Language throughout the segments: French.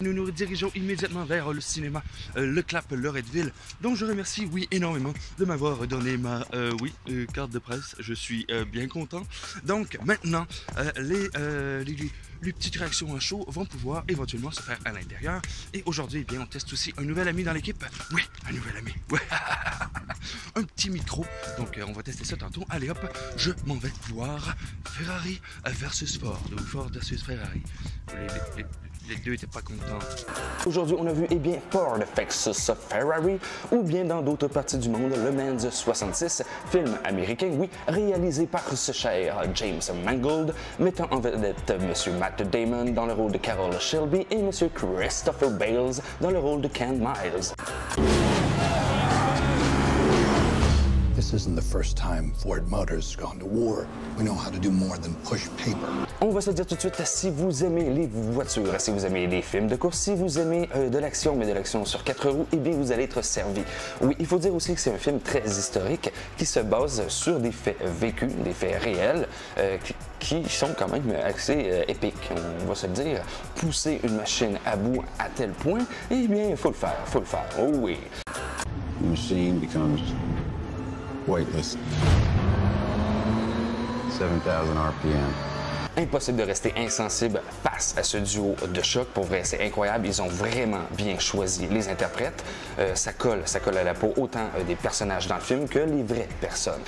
Nous nous dirigeons immédiatement vers le cinéma Le Clap Loretteville, dont je remercie, oui, énormément de m'avoir donné ma, carte de presse. Je suis bien content. Donc, maintenant, les petites réactions à chaud vont pouvoir éventuellement se faire à l'intérieur. Et aujourd'hui, eh bien, on teste aussi un nouvel ami dans l'équipe. Oui, un nouvel ami. Ouais. Un petit micro. Donc, on va tester ça tantôt. Allez hop, je m'en vais voir Ferrari versus Ford, ou Ford versus Ferrari. Les deux n'étaient pas contents. Aujourd'hui, on a vu, eh bien, Ford versus Ferrari, ou bien dans d'autres parties du monde, Le Mans 66, film américain, oui, réalisé par ce cher James Mangold, mettant en vedette M. Matt Damon dans le rôle de Carroll Shelby et M. Christopher Bales dans le rôle de Ken Miles. This isn't the first time Ford Motors has gone to war. We know how to do more than push paper. On va se dire tout de suite, si vous aimez les voitures, si vous aimez les films de course, si vous aimez de l'action, mais de l'action sur 4 roues, eh bien vous allez être servi. Oui, il faut dire aussi que c'est un film très historique qui se base sur des faits vécus, des faits réels, qui sont quand même assez épiques, on va se le dire. Pousser une machine à bout à tel point, eh bien il faut le faire, oh oui. The machine becomes weightless. 7,000 RPM. Impossible de rester insensible face à ce duo de choc. Pour vrai, c'est incroyable. Ils ont vraiment bien choisi les interprètes. Ça colle à la peau autant des personnages dans le film que les vraies personnes.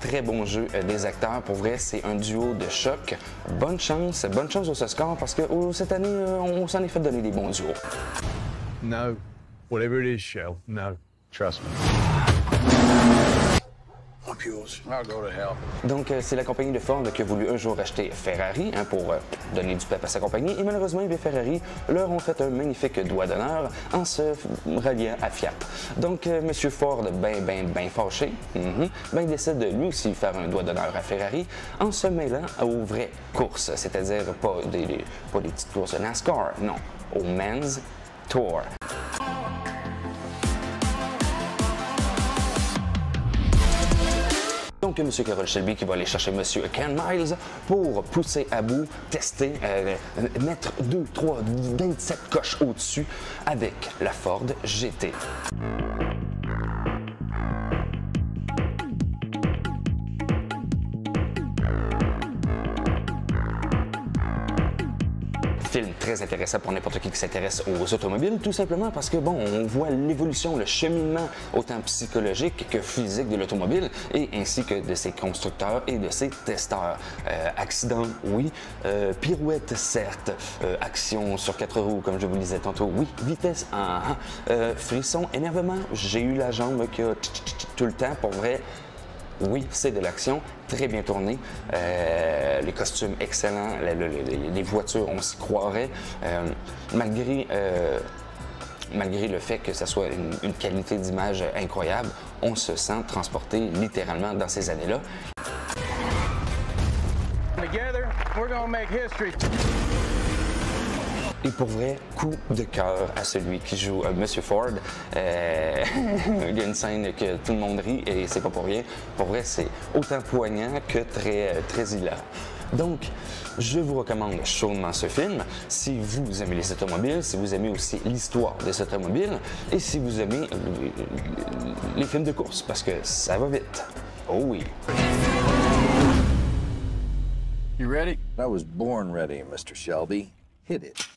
Très bon jeu des acteurs. Pour vrai, c'est un duo de choc. Bonne chance au Oscar parce que cette année, on s'en est fait donner des bons duos. No. Whatever it is, Shell, no. Trust me. I'll go to hell. Donc, c'est la compagnie de Ford qui a voulu un jour acheter Ferrari pour donner du pep à sa compagnie. Et malheureusement, bien, Ferrari leur ont fait un magnifique doigt d'honneur en se ralliant à Fiat. Donc, M. Ford, ben fâché, décide de lui aussi faire un doigt d'honneur à Ferrari en se mêlant aux vraies courses. C'est-à-dire pas des petites courses de NASCAR, non, au Men's Tour. Donc, M. Carroll Shelby qui va aller chercher M. Ken Miles pour pousser à bout, tester, mettre 2, 3, 27 coches au-dessus avec la Ford GT. Film très intéressant pour n'importe qui s'intéresse aux automobiles, tout simplement parce que, bon, on voit l'évolution, le cheminement autant psychologique que physique de l'automobile et ainsi que de ses constructeurs et de ses testeurs. Accident, oui. Pirouette, certes. Action sur 4 roues, comme je vous le disais tantôt, oui. Vitesse, frisson, énervement, j'ai eu la jambe qui a tout le temps, pour vrai. Oui, c'est de l'action, très bien tourné, les costumes excellents, les voitures, on s'y croirait, malgré le fait que ça soit une qualité d'image incroyable, on se sent transporté littéralement dans ces années-là. Together, we're gonna make history. Et pour vrai, coup de cœur à celui qui joue Monsieur Ford. Il y a une scène que tout le monde rit et c'est pas pour rien. Pour vrai, c'est autant poignant que très hilarant. Donc, je vous recommande chaudement ce film. Si vous aimez les automobiles, si vous aimez aussi l'histoire des automobiles et si vous aimez les films de course, parce que ça va vite. Oh oui. You ready? I was born ready, Mr. Shelby. Hit it.